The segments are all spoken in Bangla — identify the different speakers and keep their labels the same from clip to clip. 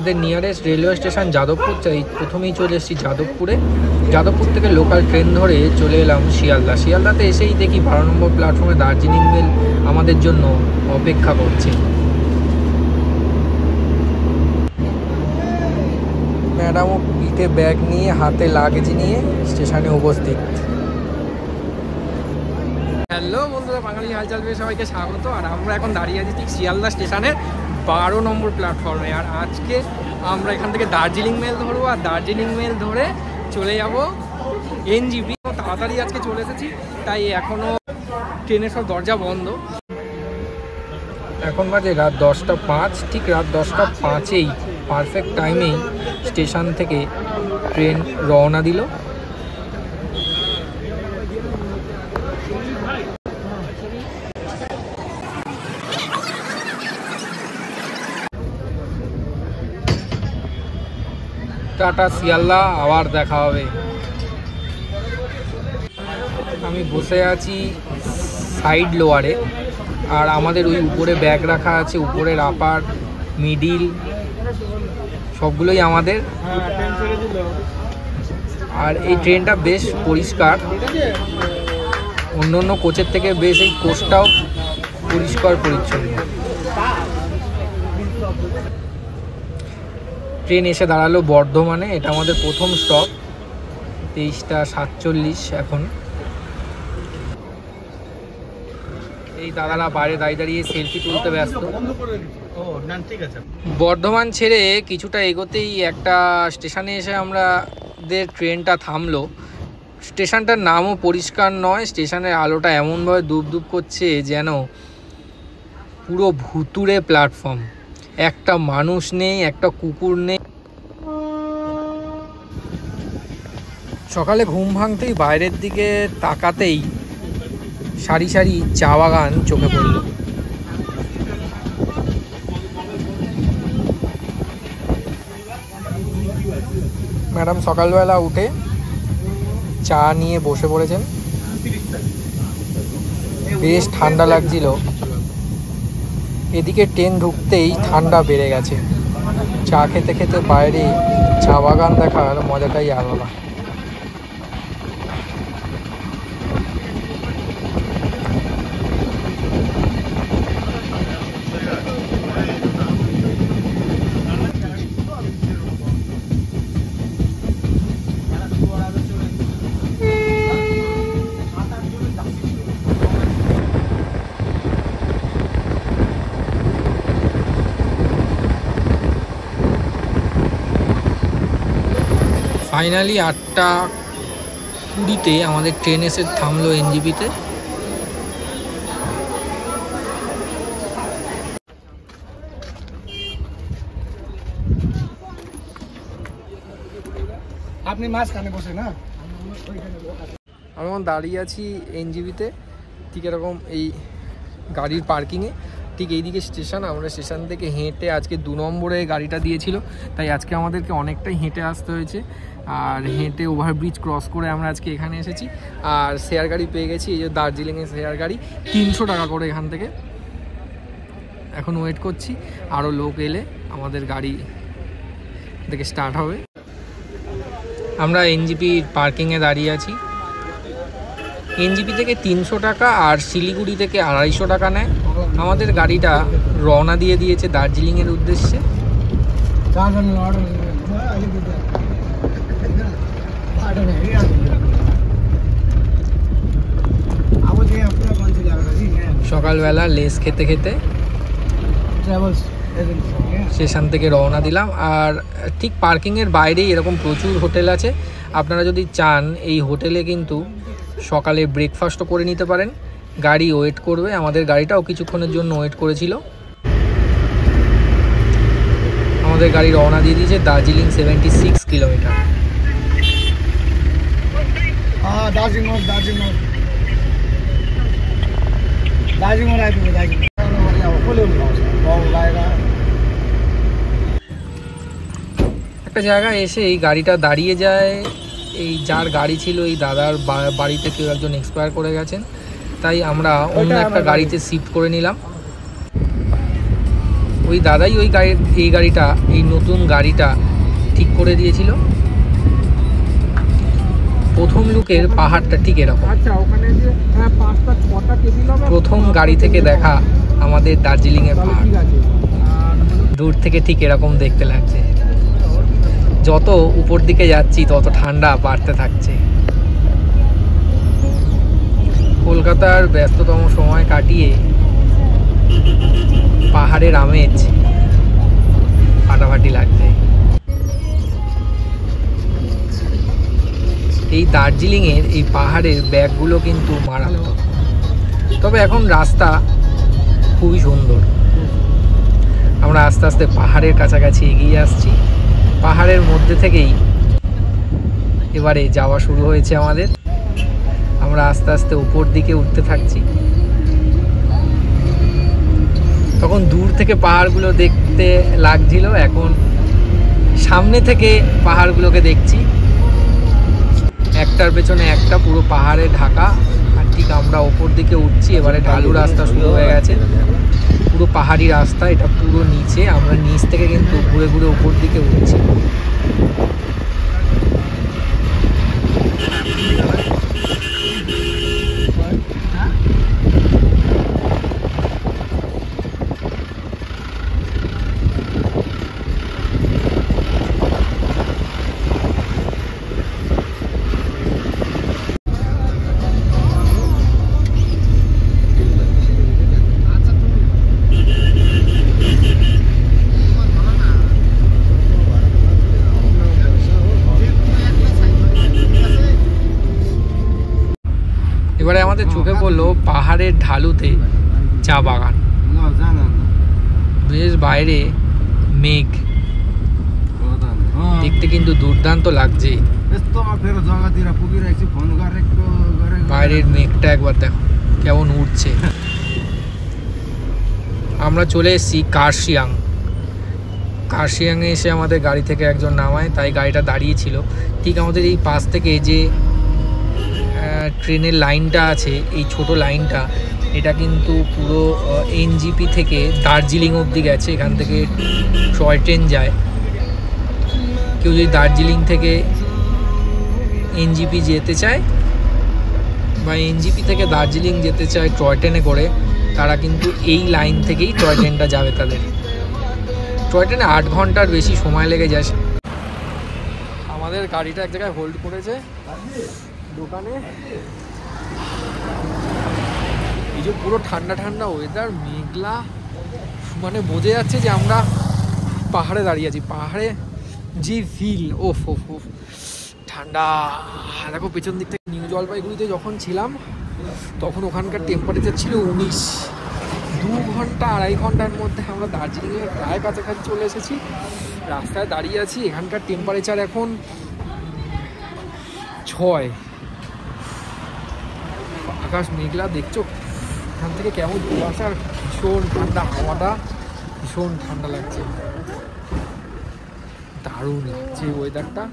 Speaker 1: আমাদের নিয়ারেস্ট রেলওয়ে স্টেশন যাদবপুর, তাই প্রথমেই চলে এসেছি যাদবপুরে। যাদবপুর থেকে লোকাল ট্রেন ধরে চলে এলাম শিয়ালদা। শিয়ালদাতে এসেই দেখি 12 নম্বর প্ল্যাটফর্মে দার্জিলিং মেল আমাদের জন্য অপেক্ষা করছে। ম্যাডামও পিঠে ব্যাগ নিয়ে, হাতে লাগেজ নিয়ে স্টেশনে উপস্থিত। হ্যালো বন্ধুরা, বাঙালি হালচাল পেয়ে সবাইকে স্বাগত। আর আমরা এখন দাঁড়িয়ে আছি ঠিক শিয়ালদা স্টেশনের 12 নম্বর প্ল্যাটফর্মে। আর আজকে আমরা এখান থেকে দার্জিলিং মেল ধরবো, আর দার্জিলিং মেল ধরে চলে যাব এনজিপি। তাড়াতাড়ি আজকে চলে এসেছি, তাই এখনও ট্রেনের সব দরজা বন্ধ। এখন বাজে রাত 10টা 5। ঠিক রাত 10টা 5-এই পারফেক্ট টাইমেই স্টেশন থেকে ট্রেন রওনা দিল। টাটা শিয়ালদা, আবার দেখা হবে। আমি বসে আছি সাইড লোয়ারে, আর আমাদের ওই উপরে ব্যাগ রাখা আছে। উপরের আপার, মিডিল সবগুলোই আমাদের। আর এই ট্রেনটা বেশ পরিষ্কার, অন্য অন্য কোচের থেকে বেশ এই কোচটাও পরিষ্কার পরিচ্ছন্ন। ট্রেন এসে দাঁড়ালো বর্ধমানে। এটা আমাদের প্রথম স্টপ। 23টা 47 এখন। এই দাদারা বাইরে দাঁড়িয়ে সেলফি তুলতে ব্যস্ত। বর্ধমান ছেড়ে কিছুটা এগোতেই একটা স্টেশনে এসে আমাদের ট্রেনটা থামলো। স্টেশনটার নামও পরিষ্কার নয়। স্টেশনের আলোটা এমনভাবে দুপ দুপ করছে যেন পুরো ভুতুড়ে প্ল্যাটফর্ম। একটা মানুষ নেই, একটা কুকুর নেই। সকালে ঘুম ভাঙতেই বাইরের দিকে তাকাতেই সারি সারি চা বাগান চোখে পড়ল। ম্যাডাম সকালবেলা উঠে চা নিয়ে বসে পড়েছেন। বেশ ঠান্ডা লাগছিল। এদিকে ট্রেন ঢুকতেই ঠান্ডা বেড়ে গেছে। চা খেতে খেতে বাইরে চা বাগান দেখার মজাটাই আলাদা। ফাইনালি 8টা 20-তে আমাদের ট্রেন এসে থামলো এনজিপিতে।
Speaker 2: আপনি মাঝখানে বসে না।
Speaker 1: আমি এখন দাঁড়িয়ে আছি এনজিপিতে, ঠিক এরকম এই গাড়ির পার্কিংয়ে। ঠিক এইদিকে স্টেশন। আমরা স্টেশন থেকে হেঁটে, আজকে 2 নম্বরে গাড়িটা দিয়েছিল, তাই আজকে আমাদেরকে অনেকটাই হেঁটে আসতে হয়েছে। আর হেঁটে ওভারব্রিজ ক্রস করে আমরা আজকে এখানে এসেছি। আর শেয়ার গাড়ি পেয়ে গেছি, এই যে দার্জিলিংয়ের শেয়ার গাড়ি, 300 টাকা করে এখান থেকে। এখন ওয়েট করছি আরও লোক এলে আমাদের গাড়ি থেকে স্টার্ট হবে। আমরা এনজিপির পার্কিংয়ে দাঁড়িয়ে আছি। এনজিপি থেকে 300 টাকা আর শিলিগুড়ি থেকে 250 টাকা নেয়। আমাদের গাড়িটা রওনা দিয়ে দিয়েছে দার্জিলিংয়ের উদ্দেশ্যে। সকালবেলা লেস খেতে খেতে স্টেশন থেকে রওনা দিলাম। আর ঠিক পার্কিংয়ের বাইরেই এরকম প্রচুর হোটেল আছে। আপনারা যদি চান এই হোটেলে কিন্তু সকালে ব্রেকফাস্টও করে নিতে পারেন। গাড়ি ওয়েট করবে। আমাদের গাড়িটাও কিছুক্ষণের জন্য ওয়েট করেছিল। আমাদের গাড়ি রওনা দিয়ে দিয়েছে দার্জিলিং 76 কিলোমিটার। একটা জায়গায় এসে এই গাড়িটা দাঁড়িয়ে যায়। এই যার গাড়ি ছিল এই দাদার বাড়িতে কেউ একজন এক্সপায়ার করে গেছেন, তাই আমরা অন্য একটা গাড়িতে শিফট করে নিলাম। ওই দাদাই এই গাড়িটা, এই নতুন গাড়িটা ঠিক করে দিয়েছিল। প্রথম লুকের পাহাড়টা ঠিক এরকম।
Speaker 2: আচ্ছা, ওখানে যে 5টা 6টা টেবিল হবে।
Speaker 1: প্রথম গাড়ি থেকে দেখা আমাদের দার্জিলিংয়ের পাহাড়
Speaker 2: ঠিক আছে।
Speaker 1: দূর থেকে ঠিক এরকম দেখতে লাগছে। যত উপর দিকে যাচ্ছি তত ঠান্ডা বাড়তে থাকছে। কলকাতার ব্যস্ততম সময় কাটিয়ে পাহাড়ের আমেজ ফাটাফাটি লাগছে। এই দার্জিলিংয়ের এই পাহাড়ের ব্যাগগুলো কিন্তু মারাত্মক। তবে এখন রাস্তা খুবই সুন্দর। আমরা আস্তে আস্তে পাহাড়ের কাছাকাছি এগিয়ে আসছি। পাহাড়ের মধ্যে থেকেই এবারে যাওয়া শুরু হয়েছে আমাদের। আমরা আস্তে আস্তে উপর দিকে উঠতে থাকছি। তখন দূর থেকে পাহাড়গুলো দেখতে লাগছিল, এখন সামনে থেকে পাহাড়গুলোকে দেখছি। একটার পেছনে একটা পুরো পাহাড়ে ঢাকা। আর ঠিক আমরা ওপর দিকে উঠছি। এবারে ঢালু রাস্তা শুরু হয়ে গেছে, পুরো পাহাড়ি রাস্তা। এটা পুরো নিচে, আমরা নিচ থেকে কিন্তু ঘুরে ঘুরে উপর দিকে উঠছি। এবারে আমাদের চোখে পড়লো পাহাড়ের ঢালুতে চা বাগান। বেশ বাইরে মেঘ, দেখতে কিন্তু দুর্দান্ত লাগছে। বাইরের মেঘটা একবার দেখো কেমন উঠছে। আমরা চলে এসেছি কার্শিয়াংয়ে এসে আমাদের গাড়ি থেকে একজন নামায়, তাই গাড়িটা দাঁড়িয়েছিল। ঠিক আমাদের এই পাশ থেকে যে ট্রেনের লাইনটা আছে, এই ছোট লাইনটা, এটা কিন্তু পুরো এনজিপি থেকে দার্জিলিং অবধি গেছে। এখান থেকে টয় ট্রেন যায়। কেউ যদি দার্জিলিং থেকে এনজিপি যেতে চায় বা এনজিপি থেকে দার্জিলিং যেতে চায় টয় ট্রেনে করে, তারা কিন্তু এই লাইন থেকেই টয় ট্রেনটা যাবে তাদের। টয় ট্রেনে 8 ঘন্টার বেশি সময় লেগে যায়। আমাদের গাড়িটা এক জায়গায় হোল্ড করেছে দোকানে। এই যে পুরো ঠান্ডা ঠান্ডা ওয়েদার, মেঘলা, মানে বোঝা যাচ্ছে যে আমরা পাহাড়ে দাঁড়িয়ে আছি। পাহাড়ে যে ফিল, ওফ ওফ ওফ, ঠান্ডা। দেখো পেছন দিক থেকে নিউ জলপাইগুড়িতে যখন ছিলাম তখন ওখানকার টেম্পারেচার ছিল 19। 2 ঘন্টা 2.5 ঘন্টার মধ্যে আমরা দার্জিলিংয়ের প্রায় কাছাকাছি চলে এসেছি। রাস্তায় দাঁড়িয়ে আছি, এখানকার টেম্পারেচার এখন 6। আকাশ মেঘলা, দেখছো এখান থেকে কেমন কুয়াশার, ভীষণ ঠান্ডা, হাওয়াটা ভীষণ ঠান্ডা লাগছে। দারুণ লাগছে ওয়েদারটা।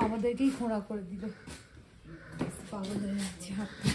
Speaker 3: আমাদেরকেই খোঁড়া করে দিল, পাগল হয়ে যাচ্ছে হাতটা।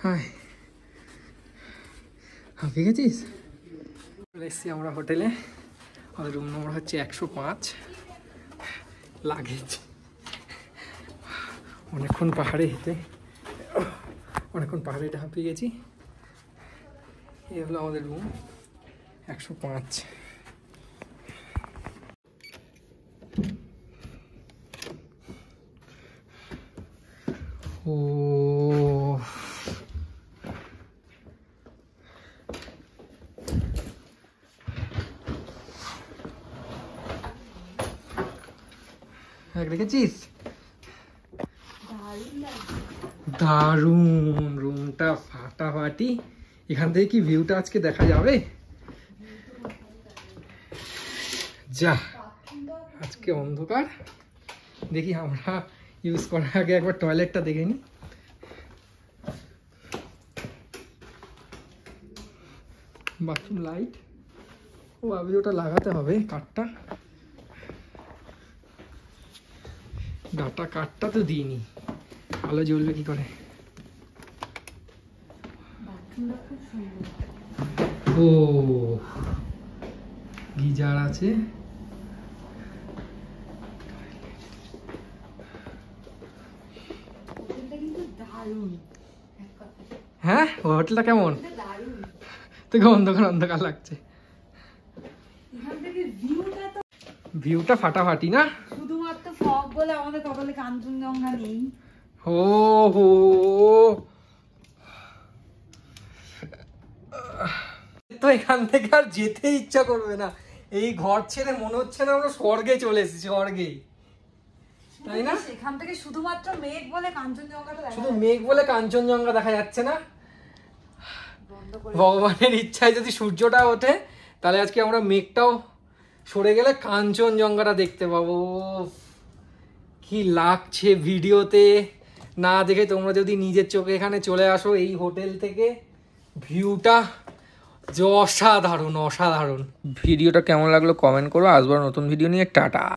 Speaker 1: হাই, হাঁপিয়ে গেছিস? চলে এসছি আমরা হোটেলে। আমাদের রুম নম্বর হচ্ছে 105। লাগেজ অনেকক্ষণ পাহাড়ে হেঁটে হাঁপিয়ে গেছি। এই হলো আমাদের রুম 105। ও দেখেছিস? দারুণ, রুমটা ফাটাফাটি। এখান থেকে কি ভিউটা আজকে দেখা যাবে? যা, আজকে অন্ধকার। দেখি আমরা ইউজ করার আগে একবার টয়লেটটা দেখে নিই। বাথরুম লাইট, ও আবি ওটা লাগাতে হবে কাঠটা। ডাটা কাঠটা তো দিইনি, আলো জ্বলবে কি করে? ও গিজার আছে। হ্যাঁ, হোটেলটা কেমন? তোকে অন্ধকার অন্ধকার লাগছে। ভিউটা ফাটাফাটি না?
Speaker 3: শুধুমাত্র ফগ বলে আমাদের কপালে কাঞ্চনজঙ্ঘা নেই।
Speaker 1: ও হো, তো এখান থেকে আর যেতে ইচ্ছা করবে না। এই ঘর ছেড়ে মনে হচ্ছে না আমরা স্বর্গে চলে এসেছি, স্বর্গে, তাই না?
Speaker 3: সেখান থেকে শুধুমাত্র মেঘ বলে কাঞ্চনজঙ্ঘাটা দেখা
Speaker 1: শুধু মেঘ বলে কাঞ্চনজঙ্ঘা দেখা যাচ্ছে না। ভগবানের ইচ্ছায় যদি সূর্যটা ওঠে তাহলে আজকে আমরা মেঘটাও সরে গেলে কাঞ্চনজঙ্ঘাটা দেখতে পাবো। কি লাগছে ভিডিওতে না দেখে, তোমরা যদি নিজের চোখে এখানে চলে আসো এই হোটেল থেকে, ভিউটা যে অসাধারণ অসাধারণ। ভিডিওটা কেমন লাগলো কমেন্ট করো। আসবার নতুন ভিডিও নিয়ে, টাটা।